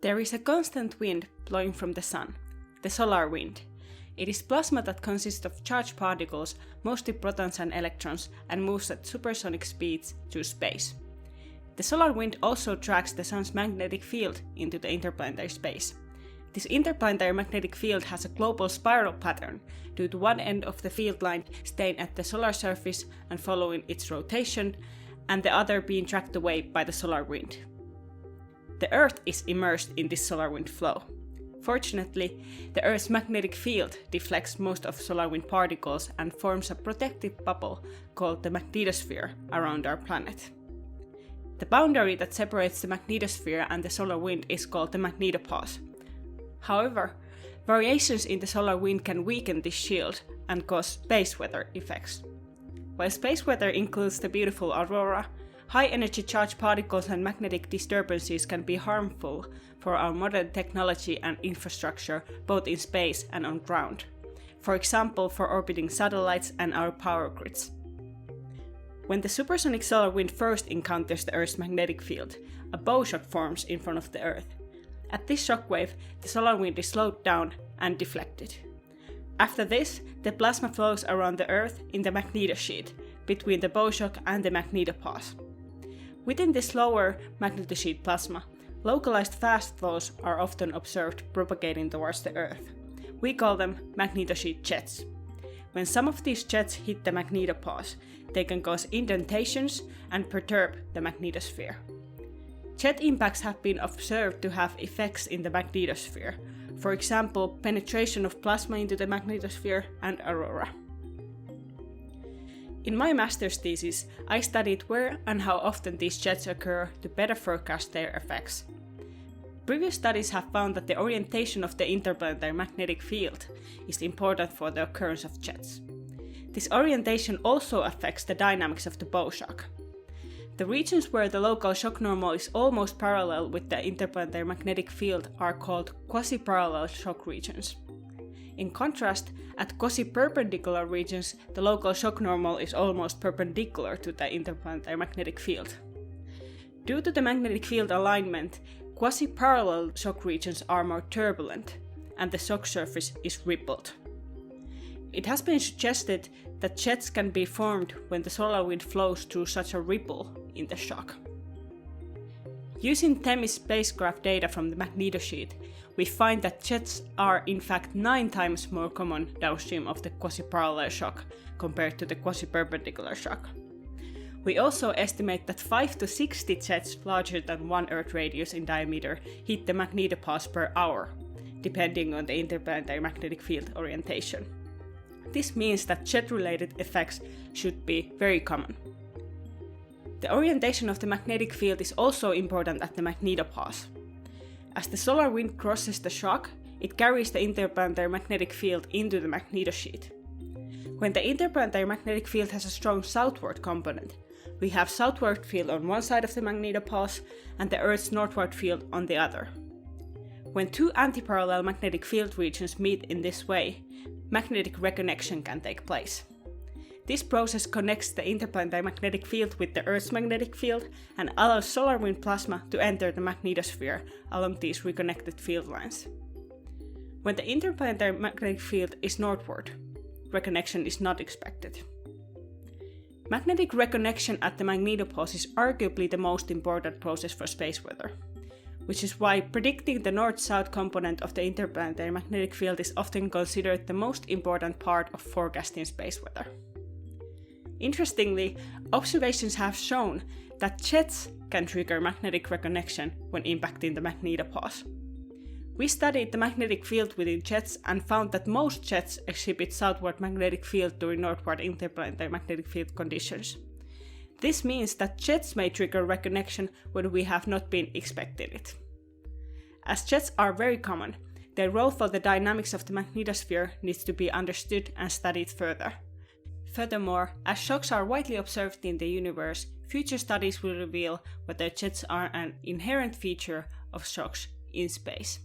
There is a constant wind blowing from the sun, the solar wind. It is plasma that consists of charged particles, mostly protons and electrons, and moves at supersonic speeds through space. The solar wind also tracks the sun's magnetic field into the interplanetary space. This interplanetary magnetic field has a global spiral pattern due to one end of the field line staying at the solar surface and following its rotation, and the other being tracked away by the solar wind. The Earth is immersed in this solar wind flow. Fortunately, the Earth's magnetic field deflects most of solar wind particles and forms a protective bubble called the magnetosphere around our planet. The boundary that separates the magnetosphere and the solar wind is called the magnetopause. However, variations in the solar wind can weaken this shield and cause space weather effects. While space weather includes the beautiful aurora, high-energy charged particles and magnetic disturbances can be harmful for our modern technology and infrastructure both in space and on ground. For example, for orbiting satellites and our power grids. When the supersonic solar wind first encounters the Earth's magnetic field, a bow shock forms in front of the Earth. At this shockwave, the solar wind is slowed down and deflected. After this, the plasma flows around the Earth in the magnetosheath, between the bow shock and the magnetopause. Within this lower magnetosheath plasma, localized fast flows are often observed propagating towards the Earth. We call them magnetosheath jets. When some of these jets hit the magnetopause, they can cause indentations and perturb the magnetosphere. Jet impacts have been observed to have effects in the magnetosphere, for example, penetration of plasma into the magnetosphere and aurora. In my master's thesis, I studied where and how often these jets occur to better forecast their effects. Previous studies have found that the orientation of the interplanetary magnetic field is important for the occurrence of jets. This orientation also affects the dynamics of the bow shock. The regions where the local shock normal is almost parallel with the interplanetary magnetic field are called quasi-parallel shock regions. In contrast, at quasi-perpendicular regions, the local shock normal is almost perpendicular to the interplanetary magnetic field. Due to the magnetic field alignment, quasi-parallel shock regions are more turbulent, and the shock surface is rippled. It has been suggested that jets can be formed when the solar wind flows through such a ripple in the shock. Using THEMIS spacecraft data from the magnetosheath, we find that jets are in fact 9 times more common downstream of the quasi-parallel shock compared to the quasi-perpendicular shock. We also estimate that 5 to 60 jets larger than 1 Earth radius in diameter hit the magnetopause per hour, depending on the interplanetary magnetic field orientation. This means that jet-related effects should be very common. The orientation of the magnetic field is also important at the magnetopause. As the solar wind crosses the shock, it carries the interplanetary magnetic field into the magnetosheath. When the interplanetary magnetic field has a strong southward component, we have southward field on one side of the magnetopause and the Earth's northward field on the other. When two antiparallel magnetic field regions meet in this way, magnetic reconnection can take place. This process connects the interplanetary magnetic field with the Earth's magnetic field and allows solar wind plasma to enter the magnetosphere along these reconnected field lines. When the interplanetary magnetic field is northward, reconnection is not expected. Magnetic reconnection at the magnetopause is arguably the most important process for space weather, which is why predicting the north-south component of the interplanetary magnetic field is often considered the most important part of forecasting space weather. Interestingly, observations have shown that jets can trigger magnetic reconnection when impacting the magnetopause. We studied the magnetic field within jets and found that most jets exhibit southward magnetic field during northward interplanetary magnetic field conditions. This means that jets may trigger reconnection when we have not been expecting it. As jets are very common, their role for the dynamics of the magnetosphere needs to be understood and studied further. Furthermore, as shocks are widely observed in the universe, future studies will reveal whether jets are an inherent feature of shocks in space.